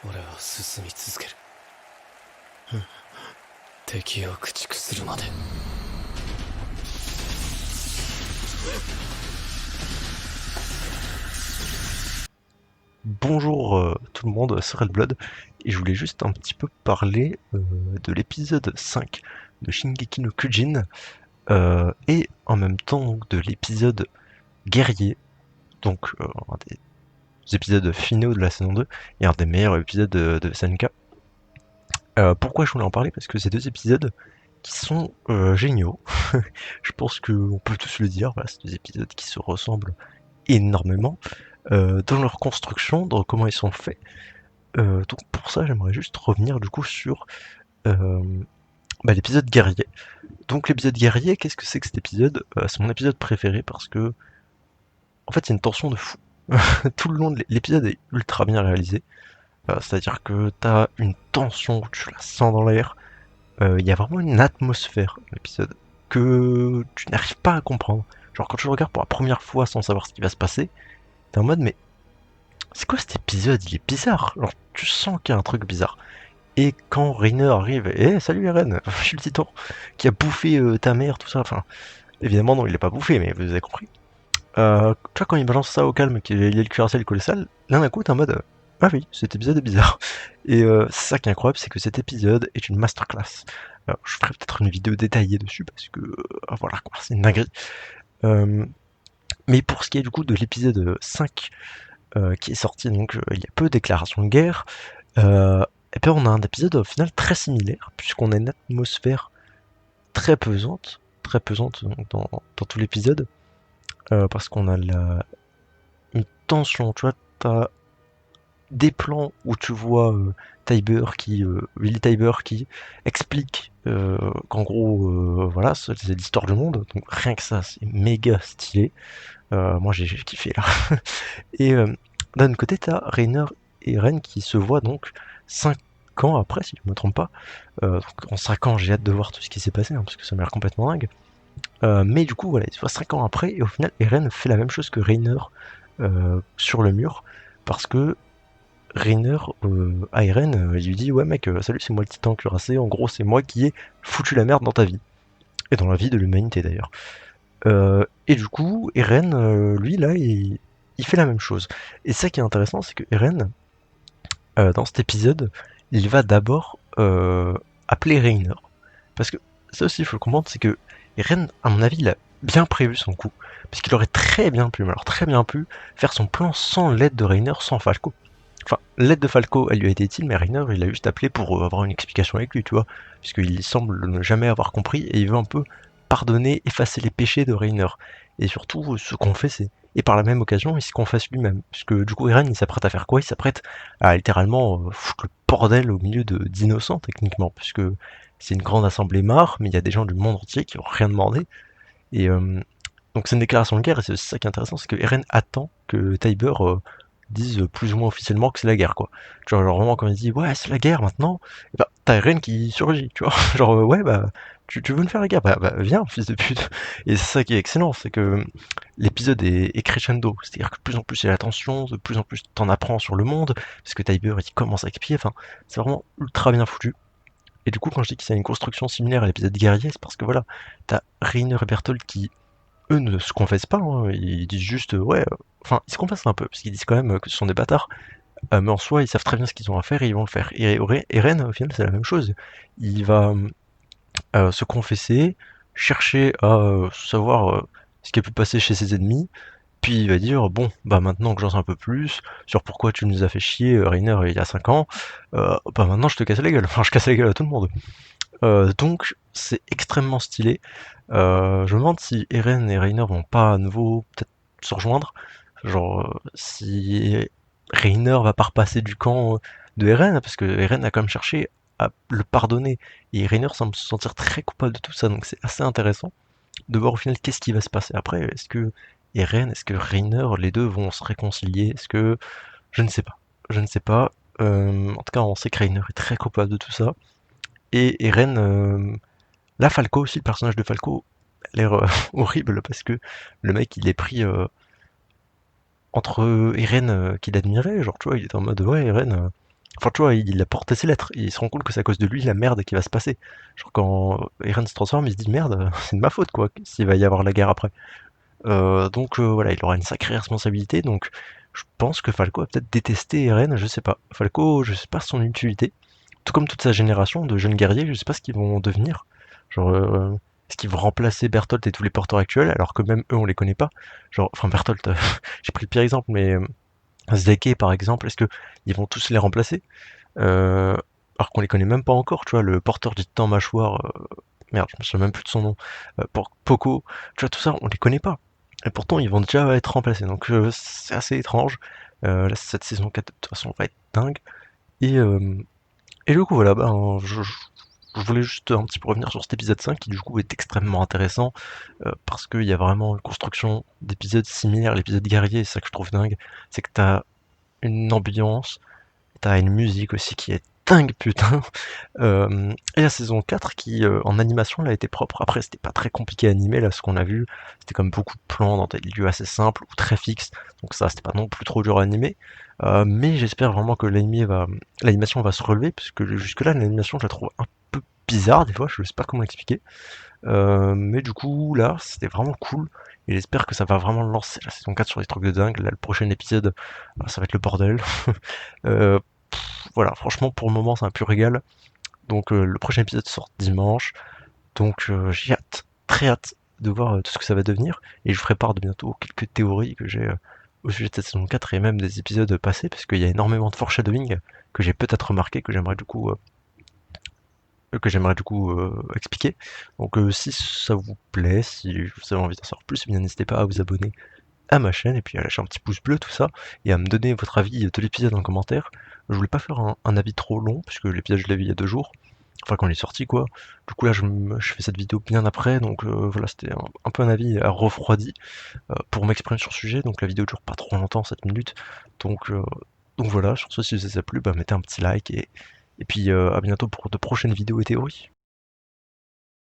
俺は進み続ける。敵を駆逐するまで。Bonjour tout le monde, c'est Redblood, et je voulais juste un petit peu parler de l'épisode 5 de Shingeki no Kyojin, et en même temps donc, de l'épisode Guerrier, donc un des épisodes finaux de la saison 2, et un des meilleurs épisodes de SNK. Pourquoi je voulais en parler? Parce que c'est deux épisodes qui sont géniaux, je pense qu'on peut tous le dire, voilà, c'est deux épisodes qui se ressemblent énormément, dans leur construction, dans comment ils sont faits. Donc pour ça, j'aimerais juste revenir du coup sur euh, l'épisode guerrier. Donc l'épisode guerrier, qu'est-ce que c'est que cet épisode? C'est mon épisode préféré parce que en fait, c'est une tension de fou. Tout le long de l'épisode est ultra bien réalisé. C'est-à-dire que t'as une tension, tu la sens dans l'air. Il y a vraiment une atmosphère dans l'épisode que tu n'arrives pas à comprendre. Genre quand tu le regardes pour la première fois sans savoir ce qui va se passer, t'es en mode mais c'est quoi cet épisode? Il est bizarre. Genre tu sens qu'il y a un truc bizarre. Et quand Reiner arrive, salut Eren, je suis le titan qui a bouffé ta mère, tout ça. Enfin, évidemment, non, il l'a pas bouffé, mais vous avez compris. Tu vois, quand il balance ça au calme, qu'il y a le cuirassé colossal, là d'un coup, t'es en mode ah oui, cet épisode est bizarre. Et c'est ça qui est incroyable, c'est que cet épisode est une masterclass. Je ferai peut-être une vidéo détaillée dessus parce que voilà quoi, c'est une dinguerie. Euh, mais pour ce qui est du coup de l'épisode 5 qui est sorti donc il y a peu de déclarations de guerre, et puis on a un épisode au final très similaire, puisqu'on a une atmosphère très pesante donc, dans tout l'épisode, parce qu'on a une tension, tu vois, t'as des plans où tu vois Willy Tybur qui explique qu'en gros, voilà, c'est l'histoire du monde, donc rien que ça, c'est méga stylé. Moi j'ai kiffé là. Et d'un autre côté, t'as Rainer et Ren qui se voient donc 5 ans après, si je ne me trompe pas. Donc en 5 ans, j'ai hâte de voir tout ce qui s'est passé, hein, parce que ça m'a l'air complètement dingue. Mais du coup, voilà, ils se voient 5 ans après, et au final, Eren fait la même chose que Rainer sur le mur, parce que Rainer, à Eren, il lui dit ouais mec, salut, c'est moi le titan cuirassé, en gros c'est moi qui ai foutu la merde dans ta vie, et dans la vie de l'humanité d'ailleurs. Et du coup, Eren, lui là, il fait la même chose. Et ça qui est intéressant, c'est que Eren, dans cet épisode, il va d'abord appeler Reiner. Parce que ça aussi, il faut le comprendre, c'est que Eren, à mon avis, il a bien prévu son coup. Parce qu'il aurait très bien pu, mais alors très bien pu, faire son plan sans l'aide de Reiner, sans Falco. Enfin, l'aide de Falco, elle lui a été utile, mais Reiner, il a juste appelé pour avoir une explication avec lui, tu vois. Puisqu'il semble ne jamais avoir compris, et il veut un peu pardonner, effacer les péchés de Reiner. Et surtout, se confesser. Et par la même occasion, il se confesse lui-même. Puisque du coup, Eren, il s'apprête à faire quoi? Il s'apprête à littéralement foutre le bordel au milieu d'innocents, techniquement. Puisque c'est une grande assemblée marre, mais il y a des gens du monde entier qui n'ont rien demandé. Et donc c'est une déclaration de guerre, et c'est ça qui est intéressant, c'est que Eren attend que Tybur dise plus ou moins officiellement que c'est la guerre, quoi. Tu vois, genre vraiment quand il dit ouais c'est la guerre maintenant, et bah t'as Eren qui surgit, tu vois, genre ouais bah tu veux me faire la guerre, bah viens fils de pute. Et c'est ça qui est excellent, c'est que l'épisode est crescendo, c'est-à-dire que de plus en plus il y a la tension, de plus en plus t'en apprends sur le monde, parce que Tybur il commence à expliquer, enfin c'est vraiment ultra bien foutu. Et du coup quand je dis que c'est une construction similaire à l'épisode guerrier, c'est parce que voilà, t'as Reiner et Berthold qui eux ne se confessent pas, hein, ils disent juste ouais, enfin ils se confessent un peu, parce qu'ils disent quand même que ce sont des bâtards, mais en soi ils savent très bien ce qu'ils ont à faire et ils vont le faire. Et Eren au final c'est la même chose, il va se confesser, chercher à savoir ce qui a pu passer chez ses ennemis, puis il va dire bon bah maintenant que j'en sais un peu plus sur pourquoi tu nous as fait chier Reiner il y a 5 ans, bah maintenant je te casse la gueule, enfin je casse la gueule à tout le monde. Donc c'est extrêmement stylé. Je me demande si Eren et Reiner vont pas à nouveau peut-être se rejoindre. Genre si Reiner va pas repasser du camp de Eren, parce que Eren a quand même cherché à le pardonner. Et Reiner semble se sentir très coupable de tout ça, donc c'est assez intéressant de voir au final qu'est-ce qui va se passer après. Est-ce que Eren, est-ce que Reiner, les deux vont se réconcilier? Est-ce que... Je ne sais pas. Je ne sais pas. En tout cas, on sait que Reiner est très coupable de tout ça. Et Eren, là, Falco aussi, le personnage de Falco, a l'air horrible parce que le mec, il est pris entre Eren qu'il admirait, genre, tu vois, il était en mode, ouais, Eren, Enfin, tu vois, il a porté ses lettres. Il se rend compte que c'est à cause de lui la merde qui va se passer. Genre, quand Eren se transforme, il se dit merde, c'est de ma faute, quoi, s'il va y avoir la guerre après. Donc voilà, il aura une sacrée responsabilité. Donc, je pense que Falco va peut-être détester Eren, je sais pas. Falco, je sais pas son utilité. Tout comme toute sa génération de jeunes guerriers, je sais pas ce qu'ils vont devenir. Genre, est-ce qu'ils vont remplacer Bertolt et tous les porteurs actuels, alors que même eux, on les connaît pas. Genre, enfin, Bertolt, j'ai pris le pire exemple, mais Zeke, par exemple, est-ce que ils vont tous les remplacer? Euh, alors qu'on les connaît même pas encore, tu vois, le porteur du temps mâchoire, merde, je me souviens même plus de son nom, Poco, tu vois, tout ça, on les connaît pas. Et pourtant, ils vont déjà être remplacés, donc c'est assez étrange. Là, cette saison 4, de toute façon, va être dingue. Et, euh, et du coup, voilà, ben, je voulais juste un petit peu revenir sur cet épisode 5 qui, du coup, est extrêmement intéressant parce qu'il y a vraiment une construction d'épisodes similaires à l'épisode guerrier, c'est ça que je trouve dingue, c'est que t'as une ambiance, t'as une musique aussi qui est dingue, putain. Et la saison 4 qui, en animation, là, était propre. Après, c'était pas très compliqué à animer, là, ce qu'on a vu. C'était comme beaucoup de plans dans des lieux assez simples ou très fixes. Donc ça, c'était pas non plus trop dur à animer. Mais j'espère vraiment que l'animation va se relever, puisque jusque-là, l'animation, je la trouve un peu bizarre, des fois, je sais pas comment l'expliquer. Mais du coup, là, c'était vraiment cool. Et j'espère que ça va vraiment lancer la saison 4 sur des trucs de dingue. Là, le prochain épisode, ça va être le bordel. Euh, voilà, franchement, pour le moment, c'est un pur régal. Donc, le prochain épisode sort dimanche. Donc, j'ai hâte, très hâte de voir tout ce que ça va devenir. Et je ferai part de bientôt quelques théories que j'ai au sujet de cette saison 4 et même des épisodes passés, parce qu'il y a énormément de foreshadowing que j'ai peut-être remarqué, que j'aimerais du coup expliquer. Donc si ça vous plaît, si vous avez envie d'en savoir plus, eh bien n'hésitez pas à vous abonner à ma chaîne et puis à lâcher un petit pouce bleu, tout ça, et à me donner votre avis de l'épisode en commentaire. Je voulais pas faire un avis trop long, puisque l'épisode je l'ai vu il y a 2 jours, enfin quand il est sorti quoi. Du coup là je fais cette vidéo bien après, donc voilà, c'était un peu un avis refroidi pour m'exprimer sur le sujet, donc la vidéo dure pas trop longtemps, 7 minutes, donc, euh, donc voilà, sur ce si ça vous a plu, bah, mettez un petit like et puis à bientôt pour de prochaines vidéos et théories.